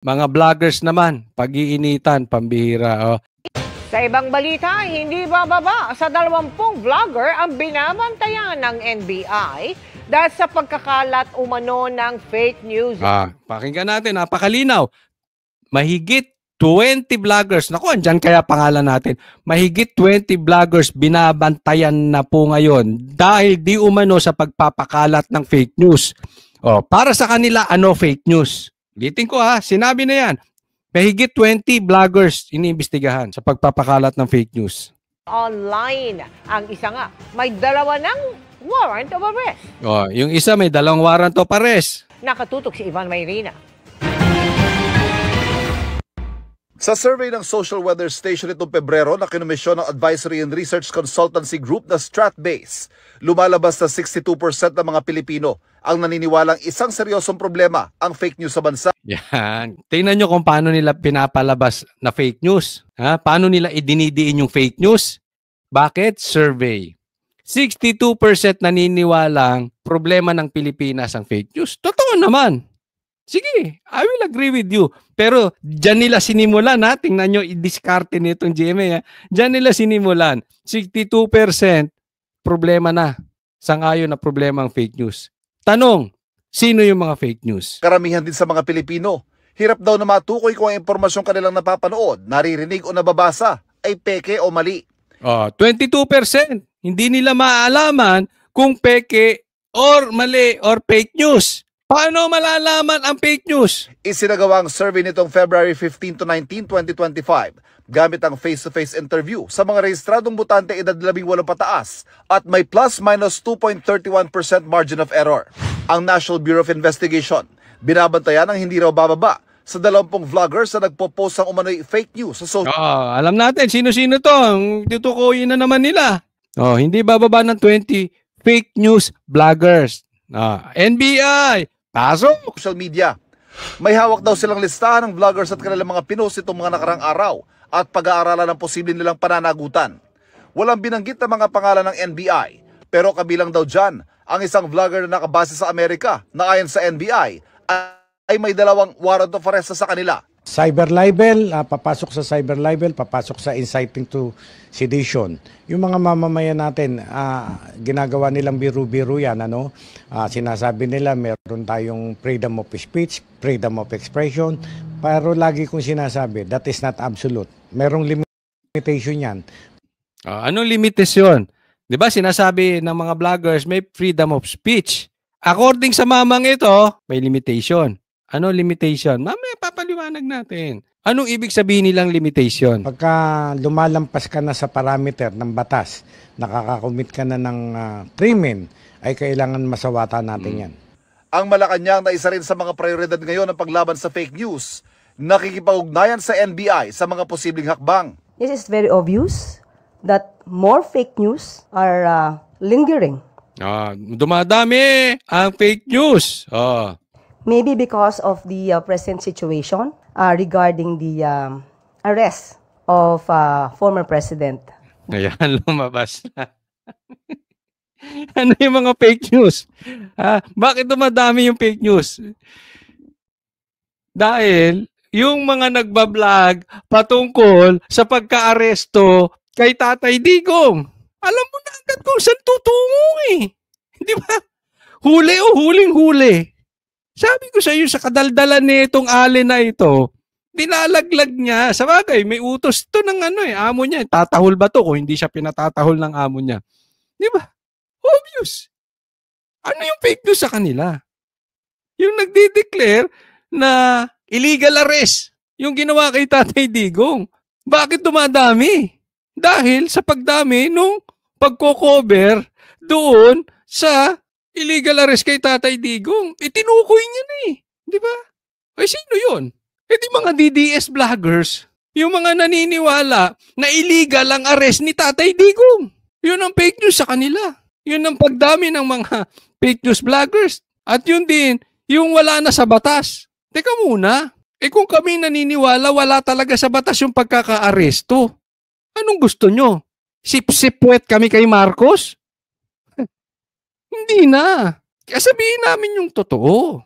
Mga vloggers naman, pag-iinitan, pambihira. Oh. Sa ibang balita, hindi bababa sa 20 vlogger ang binabantayan ng NBI dahil sa pagkakalat umano ng fake news. Pakinggan natin, napakalinaw. Mahigit 20 vloggers, naku, andyan kaya pangalan natin, mahigit 20 vloggers binabantayan na po ngayon dahil di umano sa pagpapakalat ng fake news. Para sa kanila, ano fake news? Ulitin ko sinabi na yan. Mahigit 20 vloggers iniimbestigahan sa pagpapakalat ng fake news. Online. Ang isa nga, may 2 ng warrant of arrest. Yung isa may 2 warrant of arrest. Nakatutok si Ivan Mayrina. Sa survey ng Social Weather Station itong Pebrero na kinomisyon ng Advisory and Research Consultancy Group na Stratbase, lumalabas na 62% ng mga Pilipino ang naniniwalang isang seryosong problema ang fake news sa bansa. Yan. Tingnan nyo kung paano nila pinapalabas na fake news. Paano nila idinidiin yung fake news? Bakit? Survey. 62% naniniwalang problema ng Pilipinas ang fake news. Totoo naman. Sige, I will agree with you. Pero dyan nila sinimulan, tingnan nyo, i-discarte nitong GMA. Dyan nila sinimulan. 62% problema na. Sangayon na problema ang fake news. Tanong, sino yung mga fake news? Karamihan din sa mga Pilipino, hirap daw na matukoy kung ang impormasyong kanilang napapanood, naririnig o nababasa ay peke o mali. 22%, hindi nila maalaman kung peke or mali or fake news. Paano malalaman ang fake news? Isinagawa ang survey nitong February 15 to 19, 2025 gamit ang face-to-face interview sa mga rehistradong botante edad 18 pataas at may plus-minus 2.31% margin of error. Ang National Bureau of Investigation, binabantayan ang hindi raw bababa sa 20 vloggers na nagpo-post ng umano'y fake news sa social. Alam natin, sino-sino to. Tutukuyin na naman nila. Hindi bababa ng 20 fake news vloggers. NBI, pasok! Social media. May hawak daw silang listahan ng vloggers at kanilang mga pinost itong mga nakarang araw at pag-aaralan ng posibleng nilang pananagutan. Walang binanggit na mga pangalan ng NBI, pero kabilang daw dyan ang isang vlogger na nakabase sa Amerika na ayon sa NBI ay may 2 warrant of arrest sa kanila. Cyber libel, papasok sa cyber libel, papasok sa inciting to sedition. Yung mga mamamayan natin, ginagawa nilang biru-biru yan. Sinasabi nila meron tayong freedom of speech, freedom of expression, pero lagi kong sinasabi, that is not absolute. Merong limitation yan. Anong limitasyon? Di ba sinasabi ng mga vloggers may freedom of speech. According sa mamang ito, may limitation. Ano limitation? Mamaya papaliwanag natin. Anong ibig sabihin nilang limitation? Pagka lumalampas ka na sa parameter ng batas, nakakakomit ka na ng krimen, ay kailangan masawatan natin yan. Ang Malacanang na isa rin sa mga prioridad ngayon ng paglaban sa fake news, nakikipag-ugnayan sa NBI sa mga posibleng hakbang. It is very obvious that more fake news are lingering. Dumadami ang fake news. Maybe because of the present situation regarding the arrest of former president. Ayan, lumabas na. Ano yung mga fake news? Bakit dumadami yung fake news? Dahil yung mga nagbablog patungkol sa pagka-aresto kay Tatay Digong. Alam mo na agad kung saan tutungo eh. Di ba? Huli o huling-huli. Sabi ko sa iyo, sa kadaldalan nitong alin na ito, dinalaglag niya. Sa bagay, may utos to ng amo niya. Tatahol ba to kung hindi siya pinatatahol ng amo niya? Di ba? Obvious. Ano yung fake news sa kanila? Yung nagdi-declare na illegal arrest. Yung ginawa kay Tatay Digong. Bakit dumadami? Dahil sa pagdami nung pagko-cover doon sa illegal arrest kay Tatay Digong. Tinukoy niya na eh. Di ba? Ay, sino yun? Di mga DDS vloggers. Yung mga naniniwala na illegal ang arrest ni Tatay Digong. Yun ang fake news sa kanila. Yun ang pagdami ng mga fake news vloggers. At yun din, yung wala na sa batas. Teka muna. Kung kami naniniwala, wala talaga sa batas yung pagkaka-aresto. Anong gusto nyo? Sip-sipwet kami kay Marcos? Hindi na. Kaya sabihin namin yung totoo.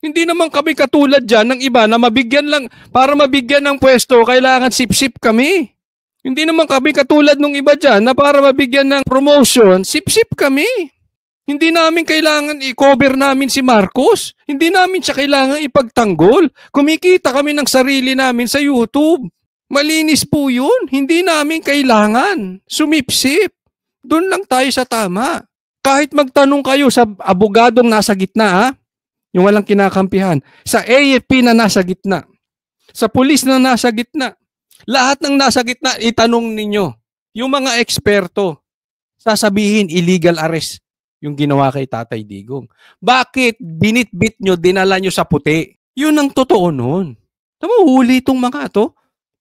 Hindi naman kami katulad dyan ng iba na mabigyan lang, para mabigyan ng pwesto, kailangan sip-sip kami. Hindi naman kami katulad ng iba dyan na para mabigyan ng promotion, sip-sip kami. Hindi namin kailangan i-cover namin si Marcos. Hindi namin siya kailangan ipagtanggol. Kumikita kami ng sarili namin sa YouTube. Malinis po yun. Hindi namin kailangan sumipsip. Doon lang tayo sa tama. Kahit magtanong kayo sa abogadong nasa gitna, ha? Yung walang kinakampihan, sa AFP na nasa gitna, sa pulis na nasa gitna, lahat ng nasa gitna, itanong ninyo, yung mga eksperto, sasabihin illegal arrest yung ginawa kay Tatay Digong. Bakit binitbit nyo, dinala nyo sa puti? Yun ang totoo nun. Huli itong mga to.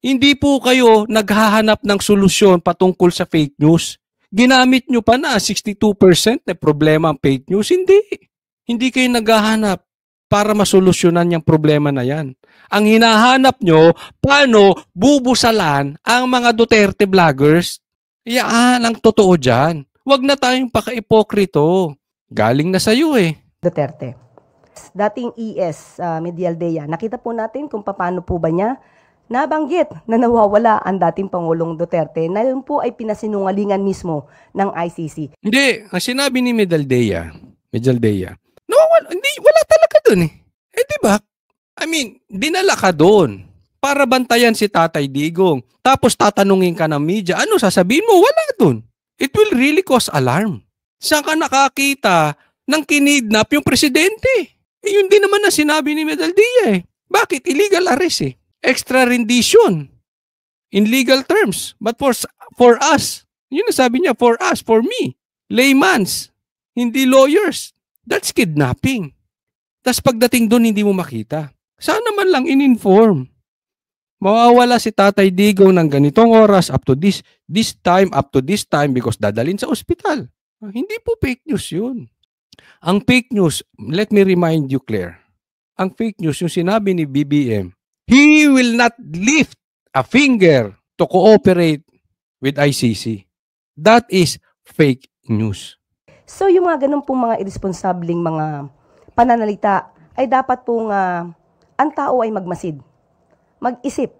Hindi po kayo naghahanap ng solusyon patungkol sa fake news. Ginamit nyo pa na 62% na problema ang fake news. Hindi kayo naghahanap para masolusyonan yung problema na yan. Ang hinahanap nyo, paano bubusalan ang mga Duterte vloggers? Yan ang totoo dyan. Huwag na tayong paka-ipokrito. Galing na sa'yo eh. Duterte. Dating ES, Medialdea, nakita po natin kung paano po ba niya nabanggit na nawawala ang dating Pangulong Duterte na yun po ay pinasinungalingan mismo ng ICC. Hindi. Ang sinabi ni Medialdea, wala talaga dun eh. Diba? I mean, dinala ka doon para bantayan si Tatay Digong. Tapos tatanungin ka ng media, ano sasabihin mo? Wala dun. It will really cause alarm. Saan ka nakakita ng kinidnap yung presidente? Yun din naman na sinabi ni Medialdea eh. Bakit? Illegal arrest eh. Extra rendition. In legal terms. But for us, yun na sabi niya, for us, for me, laymans, hindi lawyers. That's kidnapping. Tapos pagdating doon, hindi mo makita. Sana man lang in-inform. Mawawala si Tatay Digong ng ganitong oras up to this time because dadalhin sa ospital. Hindi po fake news yun. Ang fake news, let me remind you, Claire, ang fake news, yung sinabi ni BBM, he will not lift a finger to cooperate with ICC. That is fake news. So yung mga ganun pong mga irresponsableng mga pananalita ay dapat pong ang tao ay magmasid, mag-isip,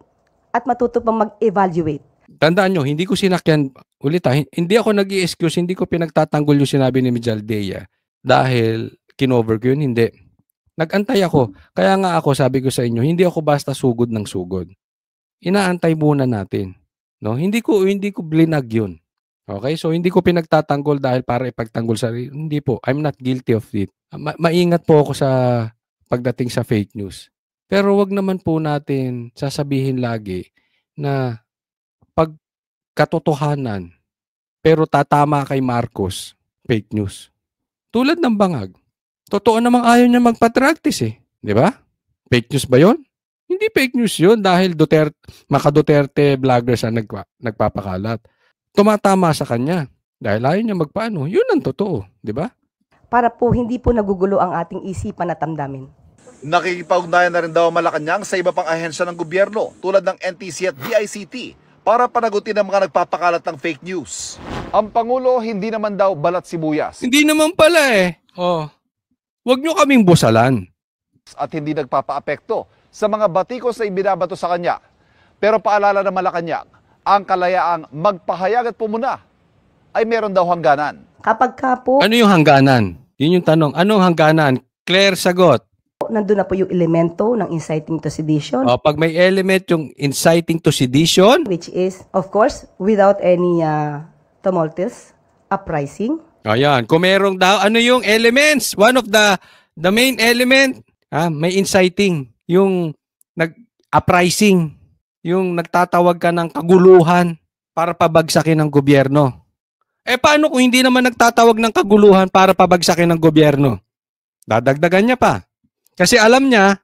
at matuto pang mag-evaluate. Tandaan nyo, hindi ko sinakyan, ulit hindi ako nag-i-excuse, hindi ko pinagtatanggol yung sinabi ni Medialdea dahil kinover ko yun, hindi. Nag-antay ako. Kaya nga ako, sabi ko sa inyo, hindi ako basta sugod ng sugod. Inaantay muna natin. No? Hindi ko blinag yun. Okay? So, hindi ko pinagtatanggol dahil para ipagtanggol sa... Hindi po. I'm not guilty of it. Maingat po ako sa pagdating sa fake news. Pero wag naman po natin sasabihin lagi na pag katotohanan pero tatama kay Marcos, fake news. Tulad ng bangag. Totoo namang ayaw niya magpa-practice eh. Di ba? Fake news ba yon? Hindi fake news yun dahil maka-Duterte vloggers ang nagpapakalat. Tumatama sa kanya dahil ayaw niya magpaano. Yun ang totoo. Di ba? Para po hindi po nagugulo ang ating isipan at damdamin. Nakikipag-ugnayan na rin daw ang Malacanang sa iba pang ahensya ng gobyerno tulad ng NTC at DICT para panagutin ang mga nagpapakalat ng fake news. Ang Pangulo hindi naman daw balat sibuyas. Hindi naman pala eh. Huwag nyo kaming busalan. At hindi nagpapaapekto sa mga batikos na ibinabato sa kanya. Pero paalala ng Malacanang, ang kalayaang magpahayag at pumuna ay meron daw hangganan. Kapag ka po, Ano yung hangganan? Yun yung tanong. Anong hangganan? Claire, sagot. nandun na po yung elemento ng inciting to sedition, Pag may element yung inciting to sedition, which is, of course, without any tumultuous uprising. ayan. Kung merong daw, ano yung elements? One of the main element, may inciting. Yung uprising. Yung nagtatawag ka ng kaguluhan para pabagsakin ng gobyerno. Paano kung hindi naman nagtatawag ng kaguluhan para pabagsakin ng gobyerno? Dadagdagan niya pa. Kasi alam niya,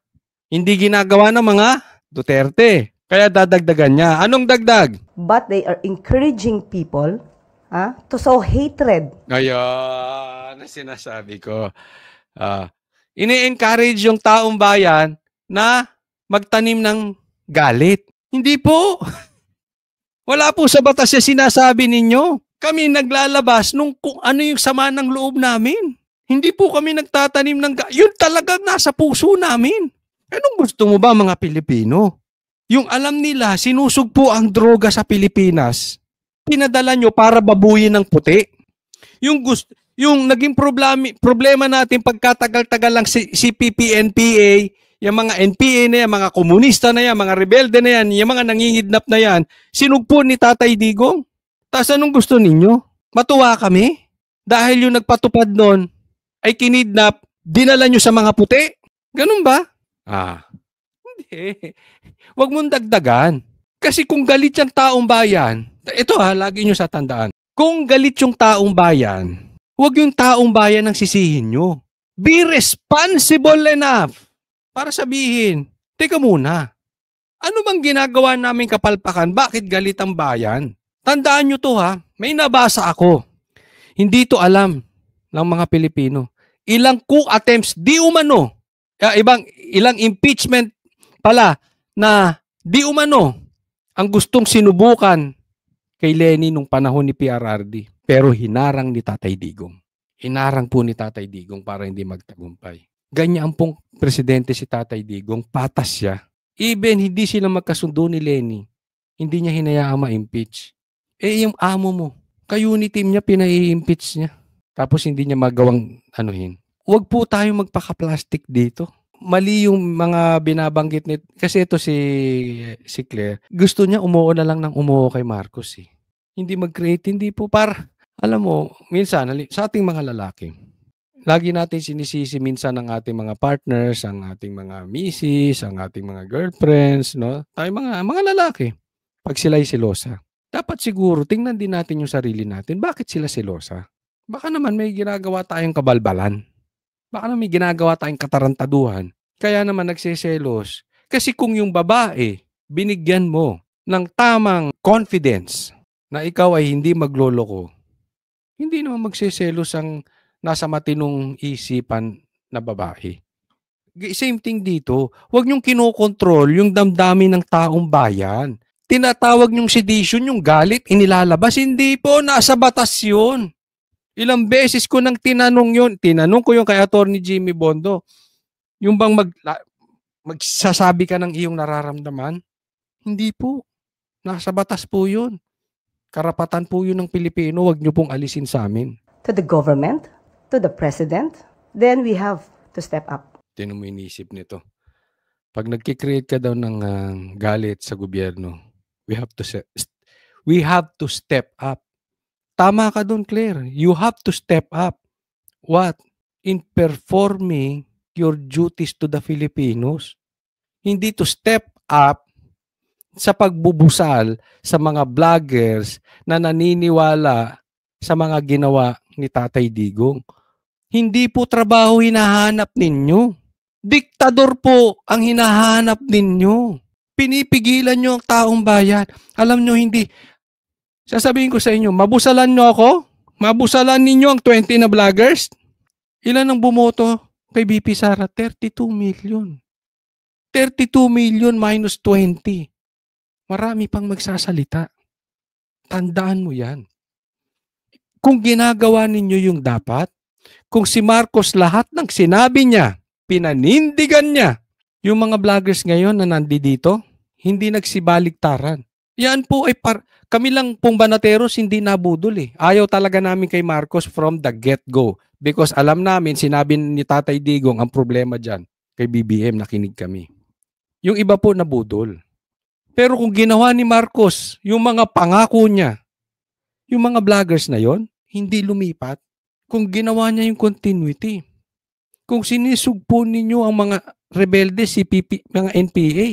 hindi ginagawa ng mga Duterte. Kaya dadagdagan niya. Anong dagdag? But they are encouraging people to sow hatred. Ayan, na sinasabi ko. Ini-encourage yung taong bayan na magtanim ng galit. Hindi po. Wala po sa batas yung sinasabi ninyo. Kami naglalabas nung kung ano yung sama ng loob namin. Hindi po kami nagtatanim ng yun talagang nasa puso namin. Anong gusto mo ba mga Pilipino? Yung alam nila, sinusugpo ang droga sa Pilipinas, pinadala nyo para babuyin ng puti. Yung naging problema natin pagkatagal-tagal lang si CPP, NPA, yung mga NPA na yan, mga komunista na yan, mga rebelde na yan, yung mga nangingidnap na yan, sinugpo ni Tatay Digong. Tapos anong gusto ninyo? Matuwa kami? Dahil yung nagpatupad nun ay kinidnap, dinala nyo sa mga puti? Ganun ba? Hindi. Huwag mong dagdagan. Kasi kung galit yung taong bayan, ito lagi nyo sa tandaan. Kung galit yung taong bayan, huwag yung taong bayan ang sisihin nyo. Be responsible enough para sabihin, teka muna, ano bang ginagawa namin kapalpakan? Bakit galit ang bayan? Tandaan nyo to may nabasa ako. Hindi to alam ng mga Pilipino. Ilang coup attempts, di umano, ilang impeachment pala na di umano ang gustong sinubukan kay Lenny nung panahon ni PRRD. Pero hinarang ni Tatay Digong. Hinarang po ni Tatay Digong para hindi magtagumpay. Ganyan pong presidente si Tatay Digong, patas siya. Even hindi sila magkasundo ni Lenny, hindi niya hinayaang ma-impeach. Yung amo mo, ka-unit team niya, pinai-impeach niya. Tapos hindi niya magawang anuhin. Huwag po tayong magpaka-plastic dito. Mali yung mga binabanggit nito. Kasi ito si Claire, gusto niya umuo na lang ng umuo kay Marcos eh. Hindi mag-create, hindi po alam mo, minsan, sa ating mga lalaki, lagi natin sinisisi minsan ang ating mga partners, ang ating mga misis, ang ating mga girlfriends, no? Tayo mga lalaki, pag sila'y selosa. Dapat siguro, tingnan din natin yung sarili natin. Bakit sila selosa? Baka naman may ginagawa tayong kabalbalan. Baka naman may ginagawa tayong katarantaduhan. Kaya naman nagsiselos. Kasi kung yung babae, binigyan mo ng tamang confidence na ikaw ay hindi magloloko, hindi naman magsiselos ang nasa matinong isipan na babae. Same thing dito. Huwag niyong kinokontrol yung damdamin ng taong bayan. Tinatawag niyong sedition, yung galit, inilalabas. Hindi po, nasa batas yun. Ilang beses ko nang tinanong yun. Tinanong ko yung kay Attorney Jimmy Bondo. Yung bang magsasabi ka ng iyong nararamdaman? Hindi po. Nasa batas po yun. Karapatan po yun ng Pilipino. Huwag niyo pong alisin sa amin. To the government, to the president, then we have to step up. Tinan mo inisip nito. Pag nagkikreate ka daw ng galit sa gobyerno, we have to step up. Tama ka doon, Claire. You have to step up. What? In performing your duties to the Filipinos. Hindi to step up sa pagbubusal sa mga vloggers na naniniwala sa mga ginawa ni Tatay Digong. Hindi po trabaho hinahanap ninyo. Diktador po ang hinahanap ninyo. Pinipigilan nyo ang taong bayan. Alam nyo, hindi. Sasabihin ko sa inyo, mabusalan nyo ako? Mabusalan ninyo ang 20 na vloggers? Ilan ang bumoto kay BP Sara? 32 million. 32 million minus 20. Marami pang magsasalita. Tandaan mo yan. Kung ginagawa ninyo yung dapat, kung si Marcos lahat ng sinabi niya, pinanindigan niya, yung mga vloggers ngayon na nandito, hindi nagsibaligtaran. Yan po ay kami lang pong banateros hindi nabudol eh. Ayaw talaga namin kay Marcos from the get-go. Because alam namin, sinabi ni Tatay Digong ang problema dyan. Kay BBM, nakinig kami. Yung iba po nabudol. Pero kung ginawa ni Marcos, yung mga pangako niya, yung mga vloggers na yon, hindi lumipat. Kung ginawa niya yung continuity. Kung sinisugpo ninyo ang mga rebelde, CPP, mga NPA,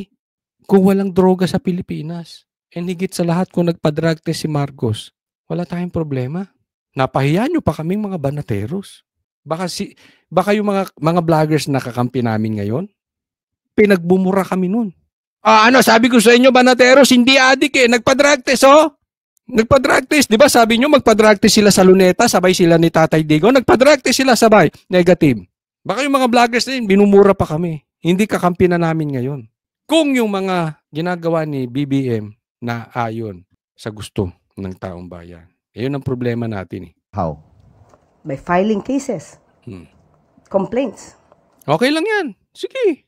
kung walang droga sa Pilipinas, and higit sa lahat kung nagpa-drug test si Marcos, wala tayong problema. Napahiya nyo pa kaming mga banateros. Baka yung mga vloggers na kakampi namin ngayon, pinagbumura kami nun. Sabi ko sa inyo, banateros, hindi adik eh. Nagpa-drug test, oh. Nagpa-drug test. Di ba sabi nyo, magpa-drug test sila sa Luneta, sabay sila ni Tatay Digong. Nagpa-drug test sila, sabay. Negative. Baka yung mga vloggers na yun, binumura pa kami. Hindi kakampi na namin ngayon. Kung yung mga ginagawa ni BBM na ayon sa gusto ng taong bayan. Yun ang problema natin eh. How? By filing cases complaints. Okay lang yan. Sige.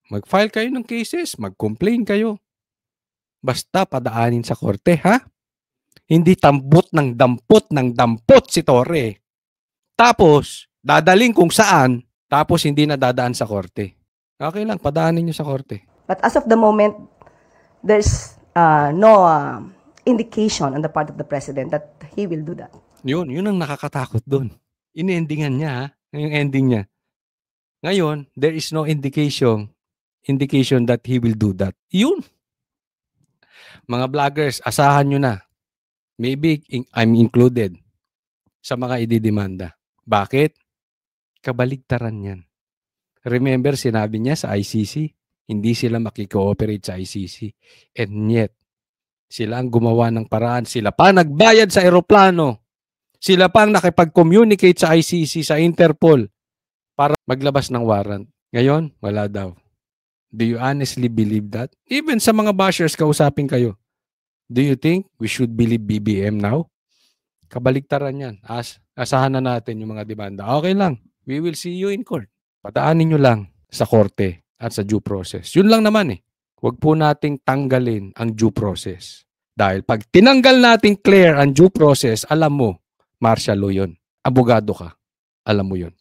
Mag-file kayo ng cases, mag-complain kayo. Basta padaanin sa korte, ha? Hindi dampot si Torre. Tapos, dadaling kung saan, tapos hindi na dadaan sa korte. Okay lang, padaanin nyo sa korte. But as of the moment, there's no indication on the part of the President that he will do that. Yun ang nakakatakot doon. Inendingan niya, ha? Yung ending niya. Ngayon, there is no indication that he will do that. Yun. Mga vloggers, asahan nyo na. Maybe I'm included sa mga ididemanda. Bakit? Kabaligtaran yan. Remember, sinabi niya sa ICC, hindi sila makikooperate sa ICC. And yet, sila ang gumawa ng paraan. Sila pa nagbayad sa eroplano. Sila pa ang nakipag-communicate sa ICC, sa Interpol, para maglabas ng warrant. Ngayon, wala daw. Do you honestly believe that? Even sa mga bashers, kausapin kayo. Do you think we should believe BBM now? Kabaligtaran yan. Asahan na natin yung mga demanda. Okay lang. We will see you in court. Padaanin nyo lang sa korte at sa due process. Yun lang naman eh. Huwag po nating tanggalin ang due process. Dahil pag tinanggal natin clear ang due process, alam mo, martial law yun. Abogado ka. Alam mo yun.